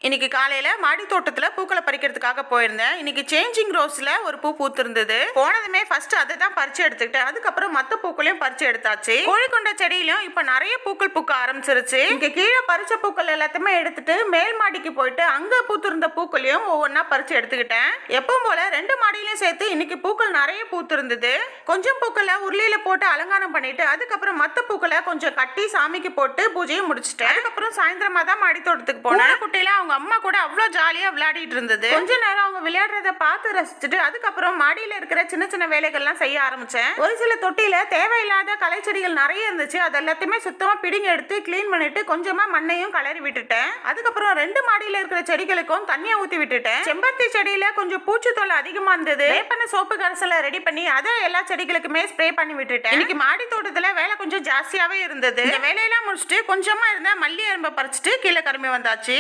இன்னைக்கு காலையில மாடி தோட்டத்துல பூக்களை பறிக்கிறதுக்காக போயிருந்தேன். இன்னைக்கு சேஞ்சிங் ரோஸ்ல ஒரு பூ பூத்திருந்தது. போனதுமே ஃபர்ஸ்ட் அதை தான் பறிச்சு எடுத்துக்கிட்டேன். அதுக்கப்புறம் மத்த பூக்களையும் பறிச்சு எடுத்தாச்சு. கோழிக்கொண்ட செடியிலும் இப்ப நிறைய பூக்கள் பூக்க ஆரம்பிச்சிருச்சு. இங்க கீழே பறிச்ச பூக்கள் எல்லாத்தையுமே எடுத்துட்டு மேல் மாடிக்கு போயிட்டு அங்க பூத்திருந்த பூக்களையும் ஒவ்வொன்னா பறிச்சு எடுத்துக்கிட்டேன். எப்பவும் போல 2 மாடியிலையும் சேர்த்து இன்னைக்கு பூக்கள் நிறைய பூத்திருந்தது. கொஞ்சம் பூக்களை உருளையில போட்டு அலங்காரம் பண்ணிட்டு அதுக்கப்புறம் மத்த பூக்களை கொஞ்சம் கட்டி சாமிக்கு போட்டு பூஜையை முடிச்சுட்டேன். அதுக்கப்புறம் சாயந்தரமா தான் மாடி தோட்டத்துக்கு போனேன். குட்டையில அவங்க அம்மா கூட அவ்வளவு ஜாலியா விளையாடிட்டு இருந்தது. கொஞ்ச நேரம் அவங்க விளையாடுறத பார்த்து ரசிச்சுட்டு அதுக்கப்புறம் மாடியில இருக்கிற சின்ன சின்ன வேலைகள்லாம் செய்ய ஆரம்பிச்சேன். ஒரு சில தொட்டியில தேவையில்லாத களை செடிகள் நிறைய இருந்துச்சு. அது எல்லாத்தையுமே சுத்தமா பிடிங்க எடுத்து கிளீன் பண்ணிட்டு கொஞ்சமா மண்ணையும் கலரி விட்டுட்டேன். அதுக்கப்புறம் 2 மாடியில இருக்கிற செடிகளுக்கும் தண்ணியை ஊத்தி விட்டுட்டேன். செம்பருத்தி செடியில கொஞ்சம் பூச்சி தொல்லை அதிகமா இருந்தது. வேப்பெண்ணெய் சோப்பு கரைசலை ரெடி பண்ணி அதை எல்லா செடிகளுக்குமே ஸ்ப்ரே பண்ணி விட்டுட்டேன். இன்னைக்கு மாடி தோட்டத்துல வேலை கொஞ்சம் ஜாஸ்தியாவே இருந்தது. இந்த வேலையெல்லாம் முடிச்சுட்டு கொஞ்சமா இருந்த மல்லி அரும்பை பறிச்சுட்டு கீழே கிளம்பி வந்தாச்சு.